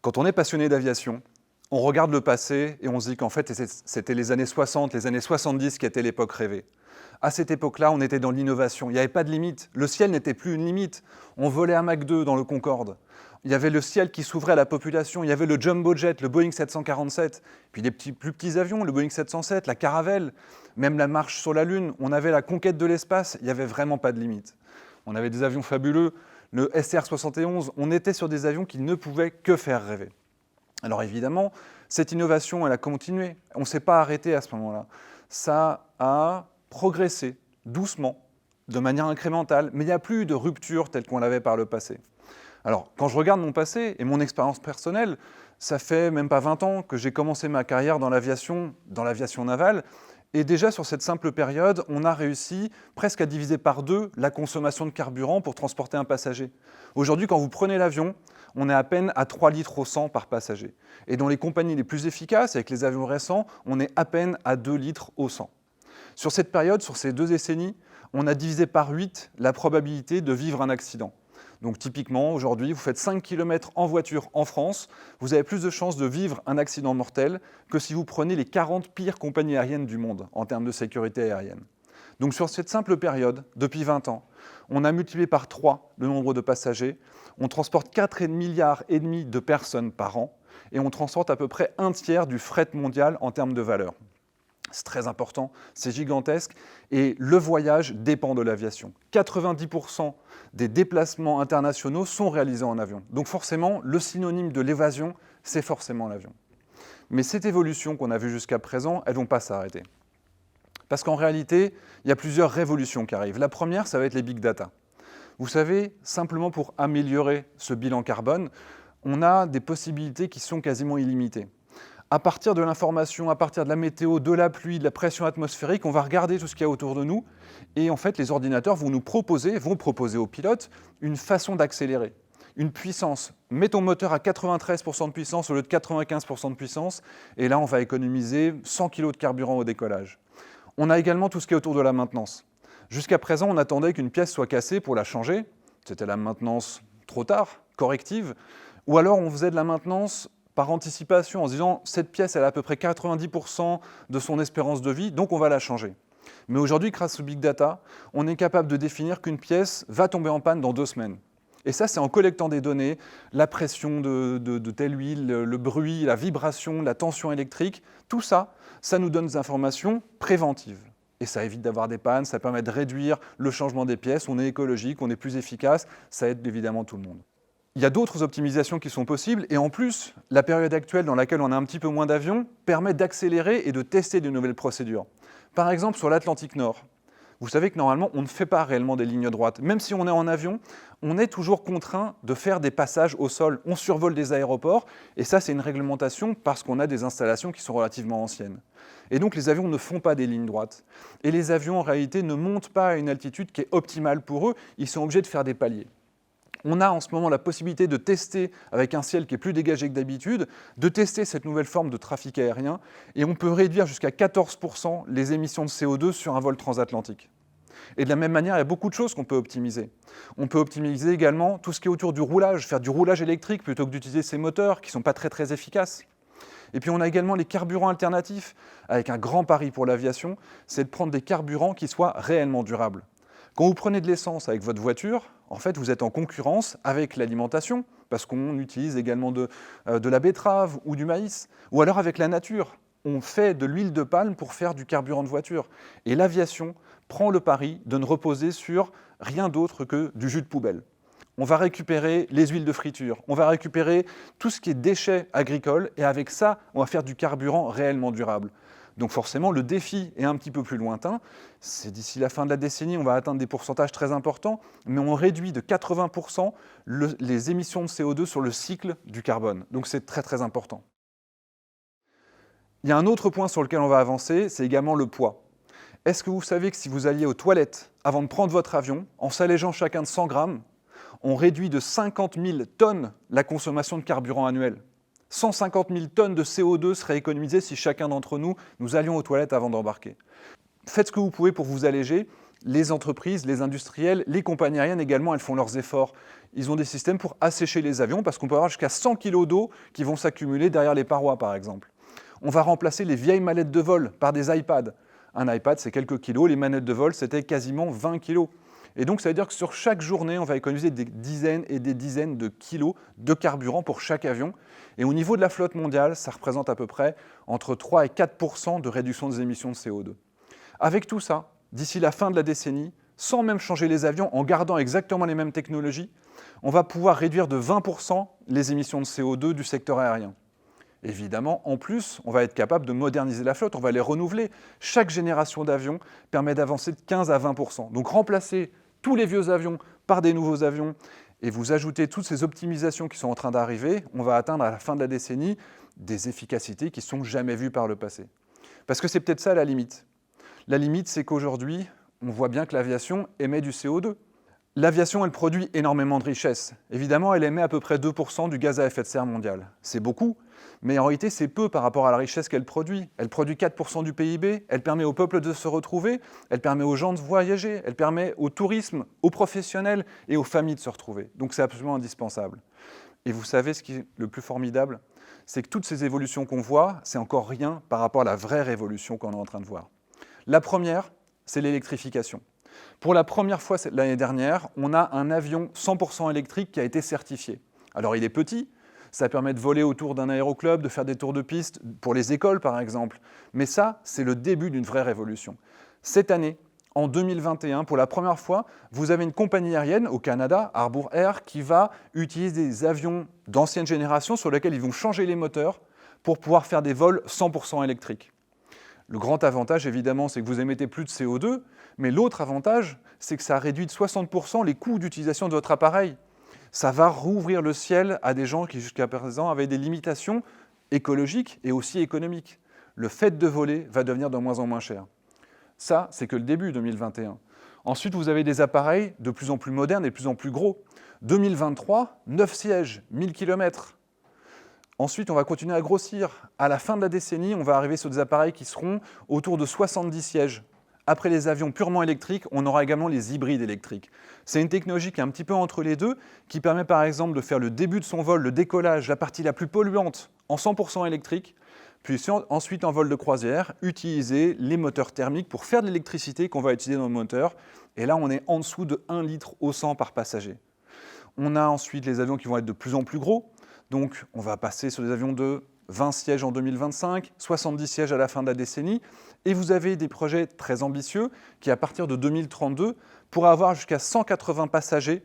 Quand on est passionné d'aviation, on regarde le passé et on se dit qu'en fait, c'était les années 60, les années 70 qui étaient l'époque rêvée. À cette époque-là, on était dans l'innovation. Il n'y avait pas de limite. Le ciel n'était plus une limite. On volait à Mach 2 dans le Concorde. Il y avait le ciel qui s'ouvrait à la population. Il y avait le jumbo jet, le Boeing 747, puis des plus petits avions, le Boeing 707, la Caravelle, même la marche sur la Lune. On avait la conquête de l'espace. Il n'y avait vraiment pas de limite. On avait des avions fabuleux. Le SR-71, on était sur des avions qui ne pouvaient que faire rêver. Alors évidemment, cette innovation, elle a continué. On ne s'est pas arrêté à ce moment-là. Ça a progressé doucement, de manière incrémentale, mais il n'y a plus de rupture telle qu'on l'avait par le passé. Alors, quand je regarde mon passé et mon expérience personnelle, ça fait même pas 20 ans que j'ai commencé ma carrière dans l'aviation navale, et déjà sur cette simple période, on a réussi presque à diviser par 2 la consommation de carburant pour transporter un passager. Aujourd'hui, quand vous prenez l'avion, on est à peine à 3 litres au 100 par passager. Et dans les compagnies les plus efficaces, avec les avions récents, on est à peine à 2 litres au 100. Sur cette période, sur ces 2 décennies, on a divisé par 8 la probabilité de vivre un accident. Donc typiquement, aujourd'hui, vous faites 5 km en voiture en France, vous avez plus de chances de vivre un accident mortel que si vous prenez les 40 pires compagnies aériennes du monde en termes de sécurité aérienne. Donc sur cette simple période, depuis 20 ans, on a multiplié par 3 le nombre de passagers, on transporte 4,5 milliards de personnes par an, et on transporte à peu près un tiers du fret mondial en termes de valeur. C'est très important, c'est gigantesque, et le voyage dépend de l'aviation. 90% des déplacements internationaux sont réalisés en avion. Donc forcément, le synonyme de l'évasion, c'est forcément l'avion. Mais cette évolution qu'on a vue jusqu'à présent, elles ne vont pas s'arrêter. Parce qu'en réalité, il y a plusieurs révolutions qui arrivent. La première, ça va être les big data. Vous savez, simplement pour améliorer ce bilan carbone, on a des possibilités qui sont quasiment illimitées. À partir de l'information, à partir de la météo, de la pluie, de la pression atmosphérique, on va regarder tout ce qu'il y a autour de nous. Et en fait, les ordinateurs vont proposer aux pilotes une façon d'accélérer, une puissance. Mets ton moteur à 93% de puissance au lieu de 95% de puissance. Et là, on va économiser 100 kg de carburant au décollage. On a également tout ce qui est autour de la maintenance. Jusqu'à présent, on attendait qu'une pièce soit cassée pour la changer. C'était la maintenance trop tard, corrective. Ou alors, on faisait de la maintenance par anticipation, en se disant « cette pièce, elle a à peu près 90% de son espérance de vie, donc on va la changer ». Mais aujourd'hui, grâce au Big Data, on est capable de définir qu'une pièce va tomber en panne dans 2 semaines. Et ça, c'est en collectant des données, la pression de telle huile, le bruit, la vibration, la tension électrique, tout ça, ça nous donne des informations préventives. Et ça évite d'avoir des pannes, ça permet de réduire le changement des pièces, on est écologique, on est plus efficace, ça aide évidemment tout le monde. Il y a d'autres optimisations qui sont possibles, et en plus, la période actuelle dans laquelle on a un petit peu moins d'avions permet d'accélérer et de tester de nouvelles procédures. Par exemple, sur l'Atlantique Nord, vous savez que normalement, on ne fait pas réellement des lignes droites. Même si on est en avion, on est toujours contraint de faire des passages au sol. On survole des aéroports, et ça, c'est une réglementation parce qu'on a des installations qui sont relativement anciennes. Et donc, les avions ne font pas des lignes droites. Et les avions, en réalité, ne montent pas à une altitude qui est optimale pour eux. Ils sont obligés de faire des paliers. On a en ce moment la possibilité de tester, avec un ciel qui est plus dégagé que d'habitude, de tester cette nouvelle forme de trafic aérien, et on peut réduire jusqu'à 14% les émissions de CO2 sur un vol transatlantique. Et de la même manière, il y a beaucoup de choses qu'on peut optimiser. On peut optimiser également tout ce qui est autour du roulage, faire du roulage électrique plutôt que d'utiliser ces moteurs qui ne sont pas très efficaces. Et puis on a également les carburants alternatifs, avec un grand pari pour l'aviation, c'est de prendre des carburants qui soient réellement durables. Quand vous prenez de l'essence avec votre voiture, en fait, vous êtes en concurrence avec l'alimentation, parce qu'on utilise également de la betterave ou du maïs, ou alors avec la nature. On fait de l'huile de palme pour faire du carburant de voiture. Et l'aviation prend le pari de ne reposer sur rien d'autre que du jus de poubelle. On va récupérer les huiles de friture, on va récupérer tout ce qui est déchets agricoles, et avec ça, on va faire du carburant réellement durable. Donc forcément, le défi est un petit peu plus lointain. C'est d'ici la fin de la décennie, on va atteindre des pourcentages très importants, mais on réduit de 80% les émissions de CO2 sur le cycle du carbone. Donc c'est très important. Il y a un autre point sur lequel on va avancer, c'est également le poids. Est-ce que vous savez que si vous alliez aux toilettes avant de prendre votre avion, en s'allégeant chacun de 100 grammes, on réduit de 50 000 tonnes la consommation de carburant annuel ? 150 000 tonnes de CO2 seraient économisées si chacun d'entre nous allions aux toilettes avant d'embarquer. Faites ce que vous pouvez pour vous alléger, Les entreprises, les industriels, les compagnies aériennes également, elles font leurs efforts. Ils ont des systèmes pour assécher les avions parce qu'on peut avoir jusqu'à 100 kg d'eau qui vont s'accumuler derrière les parois, par exemple. On va remplacer les vieilles mallettes de vol par des iPads. Un iPad, c'est quelques kilos, les manettes de vol, c'était quasiment 20 kilos. Et donc, ça veut dire que sur chaque journée, on va économiser des dizaines et des dizaines de kilos de carburant pour chaque avion. Et au niveau de la flotte mondiale, ça représente à peu près entre 3 et 4% de réduction des émissions de CO2. Avec tout ça, d'ici la fin de la décennie, sans même changer les avions, en gardant exactement les mêmes technologies, on va pouvoir réduire de 20% les émissions de CO2 du secteur aérien. Évidemment, en plus, on va être capable de moderniser la flotte, on va les renouveler. Chaque génération d'avions permet d'avancer de 15 à 20%. Donc remplacer tous les vieux avions par des nouveaux avions et vous ajoutez toutes ces optimisations qui sont en train d'arriver, on va atteindre à la fin de la décennie des efficacités qui ne sont jamais vues par le passé. Parce que c'est peut-être ça la limite. La limite, c'est qu'aujourd'hui, on voit bien que l'aviation émet du CO2. L'aviation, elle produit énormément de richesses. Évidemment, elle émet à peu près 2% du gaz à effet de serre mondial. C'est beaucoup, mais en réalité, c'est peu par rapport à la richesse qu'elle produit. Elle produit 4% du PIB, elle permet au peuple de se retrouver, elle permet aux gens de voyager, elle permet au tourisme, aux professionnels et aux familles de se retrouver. Donc c'est absolument indispensable. Et vous savez ce qui est le plus formidable? C'est que toutes ces évolutions qu'on voit, c'est encore rien par rapport à la vraie révolution qu'on est en train de voir. La première, c'est l'électrification. Pour la première fois l'année dernière, on a un avion 100% électrique qui a été certifié. Alors il est petit, ça permet de voler autour d'un aéroclub, de faire des tours de piste pour les écoles par exemple. Mais ça, c'est le début d'une vraie révolution. Cette année, en 2021, pour la première fois, vous avez une compagnie aérienne au Canada, Harbour Air, qui va utiliser des avions d'ancienne génération sur lesquels ils vont changer les moteurs pour pouvoir faire des vols 100% électriques. Le grand avantage, évidemment, c'est que vous émettez plus de CO2, mais l'autre avantage, c'est que ça réduit de 60% les coûts d'utilisation de votre appareil. Ça va rouvrir le ciel à des gens qui, jusqu'à présent, avaient des limitations écologiques et aussi économiques. Le fait de voler va devenir de moins en moins cher. Ça, c'est que le début 2021. Ensuite, vous avez des appareils de plus en plus modernes et de plus en plus gros. 2023, 9 sièges, 1000 km. Ensuite, on va continuer à grossir. À la fin de la décennie, on va arriver sur des appareils qui seront autour de 70 sièges. Après les avions purement électriques, on aura également les hybrides électriques. C'est une technologie qui est un petit peu entre les deux, qui permet par exemple de faire le début de son vol, le décollage, la partie la plus polluante, en 100% électrique, puis ensuite en vol de croisière, utiliser les moteurs thermiques pour faire de l'électricité qu'on va utiliser dans le moteur. Et là, on est en dessous de 1 litre au 100 par passager. On a ensuite les avions qui vont être de plus en plus gros. Donc, on va passer sur des avions de 20 sièges en 2025, 70 sièges à la fin de la décennie. Et vous avez des projets très ambitieux qui, à partir de 2032, pourraient avoir jusqu'à 180 passagers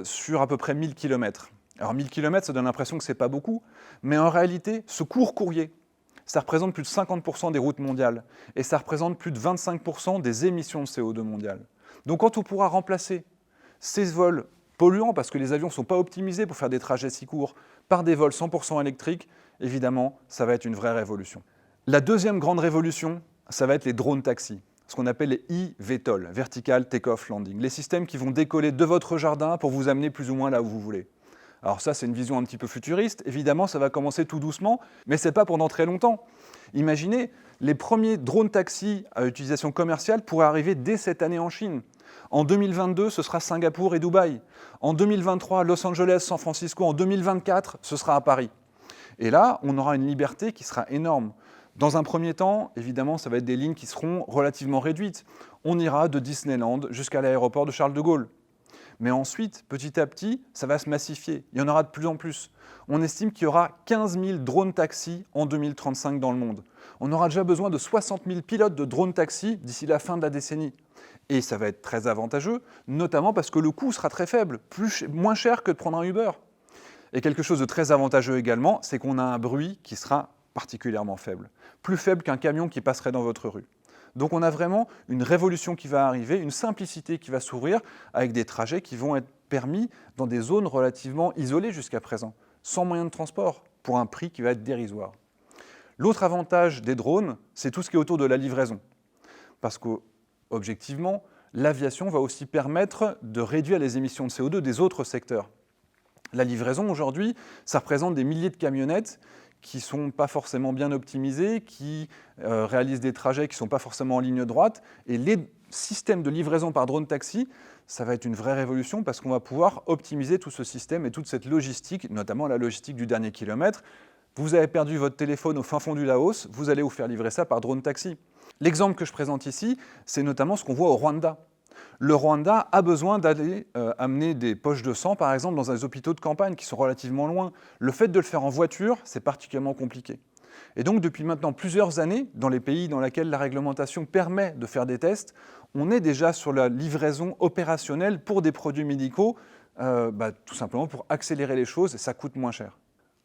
sur à peu près 1000 km. Alors 1000 km, ça donne l'impression que ce n'est pas beaucoup, mais en réalité, ce court courrier, ça représente plus de 50% des routes mondiales et ça représente plus de 25% des émissions de CO2 mondiales. Donc quand on pourra remplacer ces vols polluants, parce que les avions ne sont pas optimisés pour faire des trajets si courts, par des vols 100% électriques, évidemment, ça va être une vraie révolution. La deuxième grande révolution, ça va être les drones taxis, ce qu'on appelle les eVTOL, Vertical Take-Off Landing, les systèmes qui vont décoller de votre jardin pour vous amener plus ou moins là où vous voulez. Alors ça, c'est une vision un petit peu futuriste. Évidemment, ça va commencer tout doucement, mais ce n'est pas pendant très longtemps. Imaginez, les premiers drones taxis à utilisation commerciale pourraient arriver dès cette année en Chine. En 2022, ce sera Singapour et Dubaï. En 2023, Los Angeles, San Francisco. En 2024, ce sera à Paris. Et là, on aura une liberté qui sera énorme. Dans un premier temps, évidemment, ça va être des lignes qui seront relativement réduites. On ira de Disneyland jusqu'à l'aéroport de Charles de Gaulle. Mais ensuite, petit à petit, ça va se massifier. Il y en aura de plus en plus. On estime qu'il y aura 15 000 drones taxis en 2035 dans le monde. On aura déjà besoin de 60 000 pilotes de drones taxis d'ici la fin de la décennie. Et ça va être très avantageux, notamment parce que le coût sera très faible, moins cher que de prendre un Uber. Et quelque chose de très avantageux également, c'est qu'on a un bruit qui sera particulièrement faible. Plus faible qu'un camion qui passerait dans votre rue. Donc on a vraiment une révolution qui va arriver, une simplicité qui va s'ouvrir avec des trajets qui vont être permis dans des zones relativement isolées jusqu'à présent, sans moyen de transport, pour un prix qui va être dérisoire. L'autre avantage des drones, c'est tout ce qui est autour de la livraison. Parce qu'objectivement, l'aviation va aussi permettre de réduire les émissions de CO2 des autres secteurs. La livraison aujourd'hui, ça représente des milliers de camionnettes qui ne sont pas forcément bien optimisés, qui réalisent des trajets qui ne sont pas forcément en ligne droite. Et les système de livraison par drone taxi, ça va être une vraie révolution parce qu'on va pouvoir optimiser tout ce système et toute cette logistique, notamment la logistique du dernier kilomètre. Vous avez perdu votre téléphone au fin fond du Laos, vous allez vous faire livrer ça par drone taxi. L'exemple que je présente ici, c'est notamment ce qu'on voit au Rwanda. Le Rwanda a besoin d'aller amener des poches de sang, par exemple, dans des hôpitaux de campagne qui sont relativement loin. Le fait de le faire en voiture, c'est particulièrement compliqué. Et donc, depuis maintenant plusieurs années, dans les pays dans lesquels la réglementation permet de faire des tests, on est déjà sur la livraison opérationnelle pour des produits médicaux, tout simplement pour accélérer les choses, et ça coûte moins cher.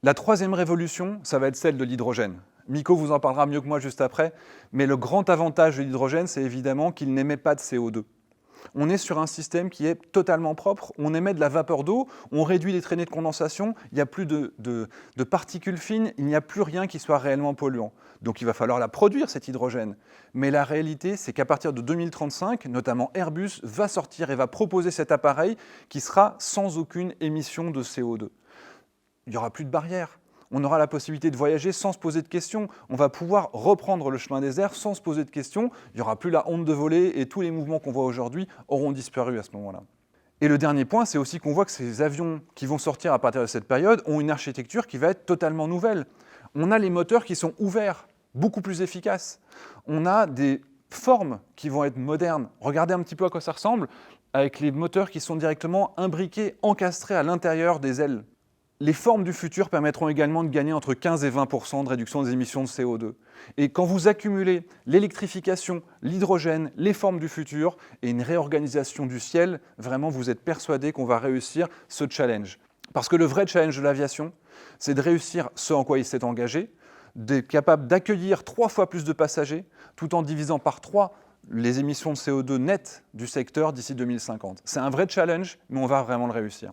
La troisième révolution, ça va être celle de l'hydrogène. Miko vous en parlera mieux que moi juste après, mais le grand avantage de l'hydrogène, c'est évidemment qu'il n'émet pas de CO2. On est sur un système qui est totalement propre, on émet de la vapeur d'eau, on réduit les traînées de condensation, il n'y a plus de particules fines, il n'y a plus rien qui soit réellement polluant. Donc il va falloir la produire, cet hydrogène. Mais la réalité, c'est qu'à partir de 2035, notamment Airbus va sortir et va proposer cet appareil qui sera sans aucune émission de CO2. Il n'y aura plus de barrières. On aura la possibilité de voyager sans se poser de questions. On va pouvoir reprendre le chemin des airs sans se poser de questions. Il n'y aura plus la honte de voler et tous les mouvements qu'on voit aujourd'hui auront disparu à ce moment-là. Et le dernier point, c'est aussi qu'on voit que ces avions qui vont sortir à partir de cette période ont une architecture qui va être totalement nouvelle. On a les moteurs qui sont ouverts, beaucoup plus efficaces. On a des formes qui vont être modernes. Regardez un petit peu à quoi ça ressemble, avec les moteurs qui sont directement imbriqués, encastrés à l'intérieur des ailes. Les formes du futur permettront également de gagner entre 15 et 20% de réduction des émissions de CO2. Et quand vous accumulez l'électrification, l'hydrogène, les formes du futur et une réorganisation du ciel, vraiment vous êtes persuadé qu'on va réussir ce challenge. Parce que le vrai challenge de l'aviation, c'est de réussir ce en quoi il s'est engagé, d'être capable d'accueillir 3 fois plus de passagers, tout en divisant par 3 les émissions de CO2 nettes du secteur d'ici 2050. C'est un vrai challenge, mais on va vraiment le réussir.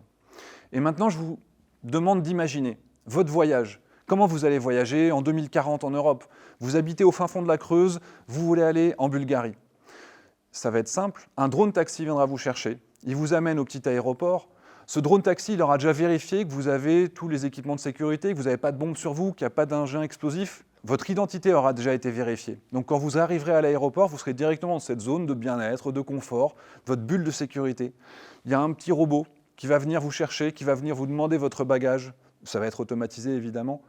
Et maintenant, je vous demande d'imaginer votre voyage. Comment vous allez voyager en 2040 en Europe? Vous habitez au fin fond de la Creuse, vous voulez aller en Bulgarie. Ça va être simple, un drone taxi viendra vous chercher, il vous amène au petit aéroport. Ce drone taxi, il aura déjà vérifié que vous avez tous les équipements de sécurité, que vous n'avez pas de bombe sur vous, qu'il n'y a pas d'engin explosif. Votre identité aura déjà été vérifiée. Donc quand vous arriverez à l'aéroport, vous serez directement dans cette zone de bien-être, de confort, votre bulle de sécurité. Il y a un petit robot qui va venir vous chercher, qui va venir vous demander votre bagage. Ça va être automatisé, évidemment.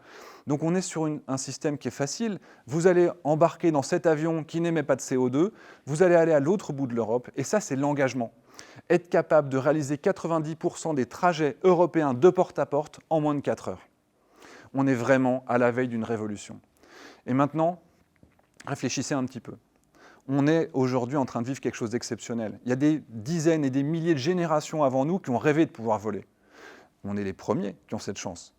Donc on est sur un système qui est facile. Vous allez embarquer dans cet avion qui n'émet pas de CO2, vous allez aller à l'autre bout de l'Europe, et ça, c'est l'engagement. Être capable de réaliser 90% des trajets européens de porte à porte en moins de 4 heures. On est vraiment à la veille d'une révolution. Et maintenant, réfléchissez un petit peu. On est aujourd'hui en train de vivre quelque chose d'exceptionnel. Il y a des dizaines et des milliers de générations avant nous qui ont rêvé de pouvoir voler. On est les premiers qui ont cette chance.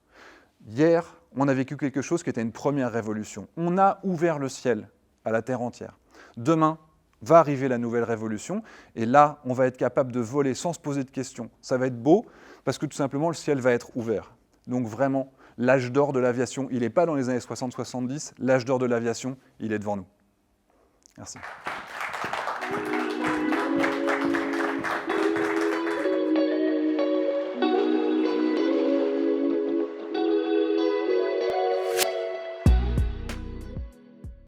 Hier, on a vécu quelque chose qui était une première révolution. On a ouvert le ciel à la Terre entière. Demain, va arriver la nouvelle révolution, et là, on va être capable de voler sans se poser de questions. Ça va être beau, parce que tout simplement, le ciel va être ouvert. Donc vraiment, l'âge d'or de l'aviation, il n'est pas dans les années 60-70, l'âge d'or de l'aviation, il est devant nous. Merci.